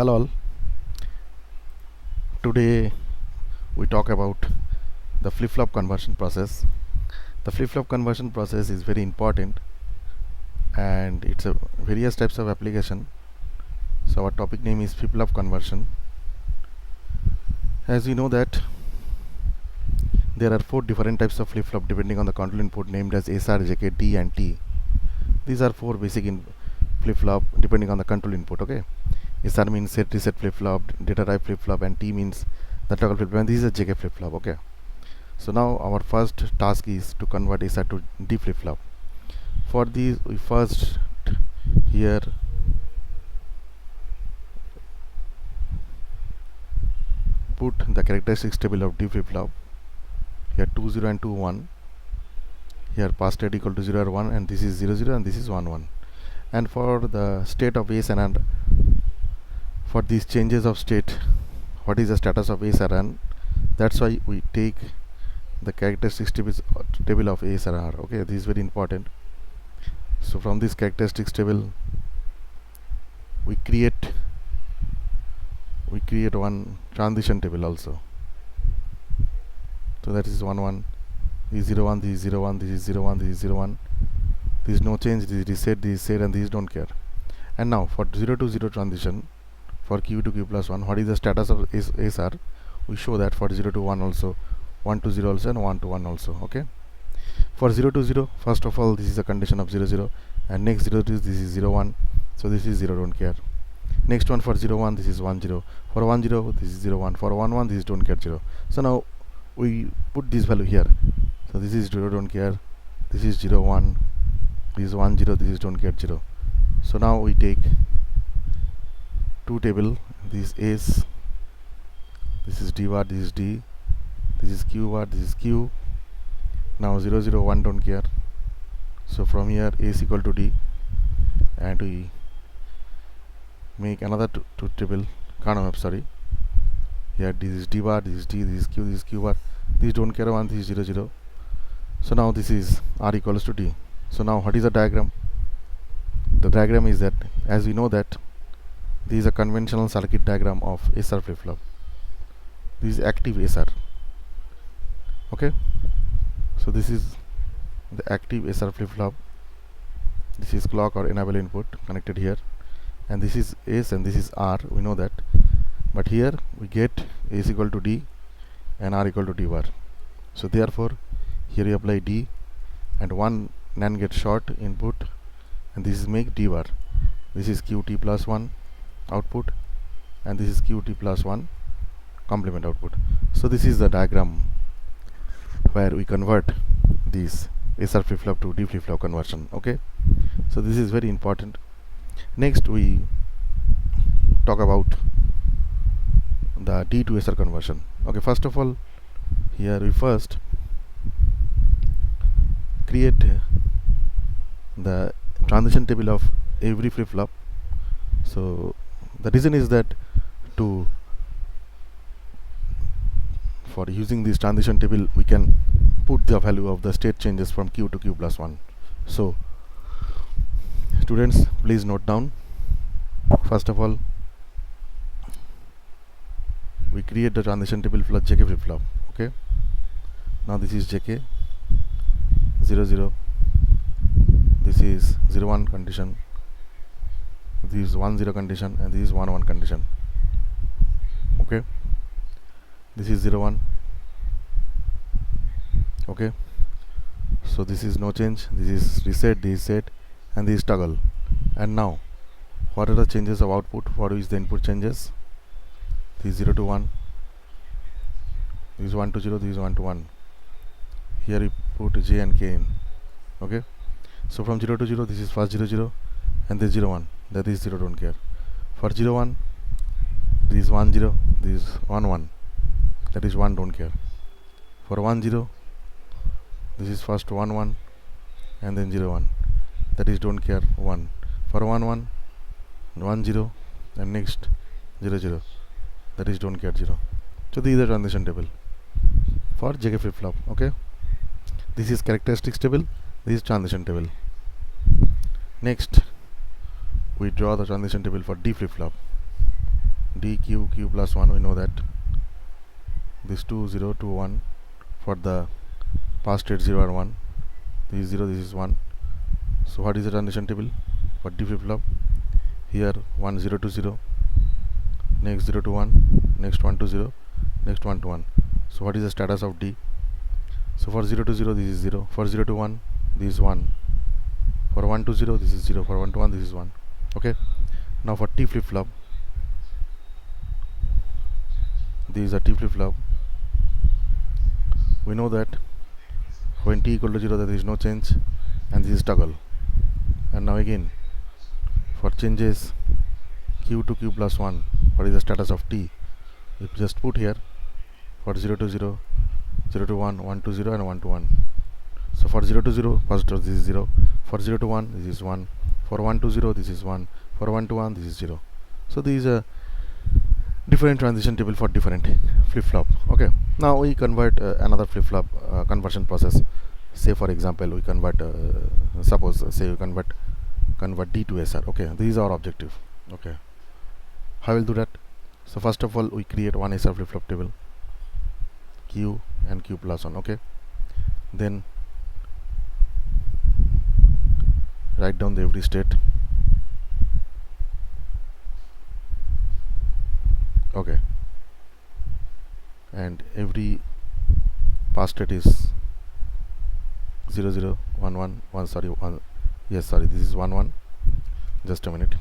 Hello all. Today we talk about the flip-flop conversion process. The flip-flop conversion process is very important and it's a various types of application. So our topic name is flip-flop conversion. As you know that there are 4 different types of flip-flop depending on the control input named as SR, JK, D and T. These are 4 basic flip-flop depending on the control input. Okay. SR means set reset flip-flop, data type flip-flop, and T means the toggle flip-flop, and this is a JK flip-flop. Okay, so now our first task is to convert SR to D flip-flop. For these we first here put the characteristics table of D flip-flop. Here 2 0 and 2 1. Here pass state equal to 0 or 1, and this is 0 0 and this is 1 1. And for the state of S and for these changes of state, what is the status of SRN, that's why we take the characteristics table of SRR. Okay, this is very important. So from this characteristics table we create one transition table also. So that is 1 1, this is 0 1, this is 0 1, this is 0 1, this is 0 1, this is no change, this is reset, this is set, and these don't care. And now for 0 to 0 transition, for Q to Q plus 1, what is the status of SR? We show that for 0 to 1 also, 1 to 0 also, and 1 to 1 also. Okay, for 0 to 0, first of all this is a condition of 0 0, and next 0 to this is 0 1, so this is 0, don't care. Next one for 0 1, this is 1 0, for 1 0 this is 0 1, for 1 1 this is don't care 0. So now we put this value here. So this is 0, don't care, this is 0 1, this is 1 0, this is don't care 0. So now we take two table, this is S, this is D bar, this is D, this is Q bar, this is Q. Now 0 0 1 don't care. So from here S equal to D, and we make another two table, sorry. Here this is D bar, this is D, this is Q, this is Q bar, this don't care 1, this is 0 0. So now this is R equals to D. So now what is the diagram? The diagram is that, as we know that this is a conventional circuit diagram of SR flip-flop. This is active SR. Okay, so this is the active SR flip-flop. This is clock or enable input connected here, and this is S and this is R, we know that. But here we get S equal to D and R equal to D bar. So therefore here we apply D, and one NAND gets short input, and this is make D bar. This is QT plus 1 output, and this is QT plus 1 complement output. So this is the diagram where we convert this SR flip-flop to D flip-flop conversion. Okay, so this is very important. Next we talk about the D to SR conversion. Okay, first of all here we first create the transition table of every flip-flop. So the reason is that for using this transition table we can put the value of the state changes from Q to Q plus 1. So students, please note down. First of all we create the transition table for JK flip-flop. Okay, now this is JK 0 0, this is 0 1 condition, this is 1 0 condition, and this is 1 1 condition. Okay, this is 0 1. Okay, so this is no change, this is reset, this is set, and this is toggle. And now what are the changes of output? What is the input changes? This is 0 to 1, this is 1 to 0, this is 1 to 1. Here we put J and K in. Okay, so from 0 to 0 this is first 0 0, and this 0 1, that is 0, don't care. For 0 1 this is 1 0, this is 1 1, that is 1, don't care. For 1 0 this is first 1 1 and then 0 1, that is don't care 1. For 1 1 1 0, and next 0 0, that is don't care 0. So this is the transition table for JK flip-flop. Okay, this is characteristics table, this is transition table. Next we draw the transition table for D flip-flop. D Q Q plus 1, we know that this 2 0 2 1 for the past state 0 or 1, this is 0, this is 1. So what is the transition table for D flip flop? Here 1 0 to 0, next 0 to 1, next 1 to 0, next 1 to 1. So what is the status of D? So for 0 to 0 this is 0, for 0 to 1 this is 1, for 1 to 0 this is 0, for 1 to 1 this is 1. Okay, now for T flip flop, this is a T flip flop. We know that when T equal to 0 there is no change, and this is toggle. And now again for changes Q to Q plus 1, what is the status of T? You just put here for 0 to 0, 0 to 1, 1 to 0 and 1 to 1. So for 0 to 0 first this is 0, for 0 to 1 this is 1, for 1 to 0 this is 1, for 1 to 1 this is 0. So this is a different transition table for different flip flop. Okay, now we convert another flip flop conversion process. Say for example we convert suppose say we convert D to SR. Okay, this is our objective. Okay, how will do that? So first of all we create one SR flip flop table, Q and Q plus 1. Okay, then write down the every state. Okay, and every past state is 0 0 1 1 1, sorry 1, yes sorry this is 1 1, just a minute,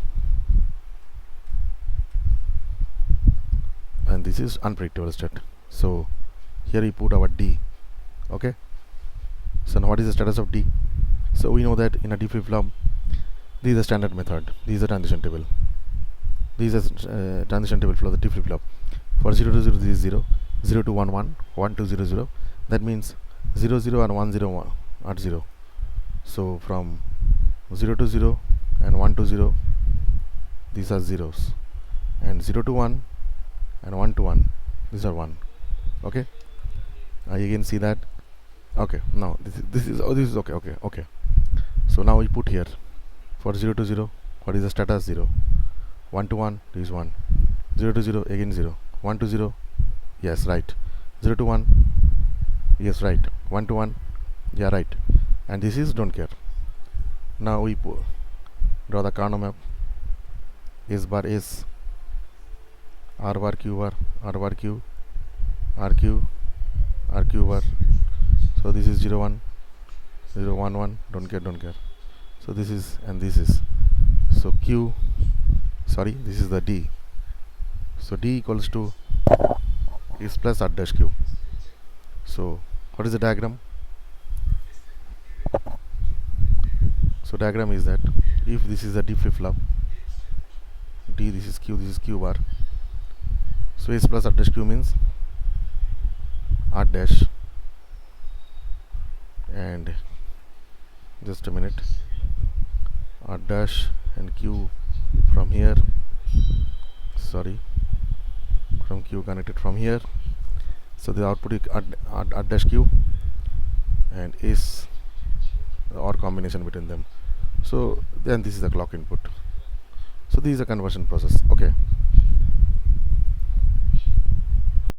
and this is unpredictable state. So here we put our D. Okay, so now what is the status of D? So we know that in a D flip flop this is a standard method, this is a transition table, this is a transition table for the D flip flop. For 0 to 0 this is 0, 0 to 1 1, 1 to 0 0, that means 0 0 and 1 0 1 are 0. So from 0 to 0 and 1 to 0 these are zeros, and 0 to 1 and 1 to 1 these are 1. Okay, you can see that. Okay, now this is okay. So now we put here for 0 to 0 what is the status? 0, 1 to 1 this is 1, 0 to 0 again 0, 1 to 0, yes right, 0 to 1, yes right, 1 to 1, yeah right, and this is don't care. Now we draw the Carnot map. S bar S, R bar Q bar, R bar Q, R Q, R Q bar. So this is 0 1, 0 1 1, don't care. So this is, and this is, so Q, sorry this is the D. So D equals to S plus R dash Q. So what is the diagram? So diagram is that if this is a D flip flop, D this is Q bar. So S plus R dash Q means R dash, and just a minute, R dash and Q from here, sorry, from Q connected from here. So the output is R dash Q and S, or combination between them. So then this is the clock input. So this is a conversion process. Okay,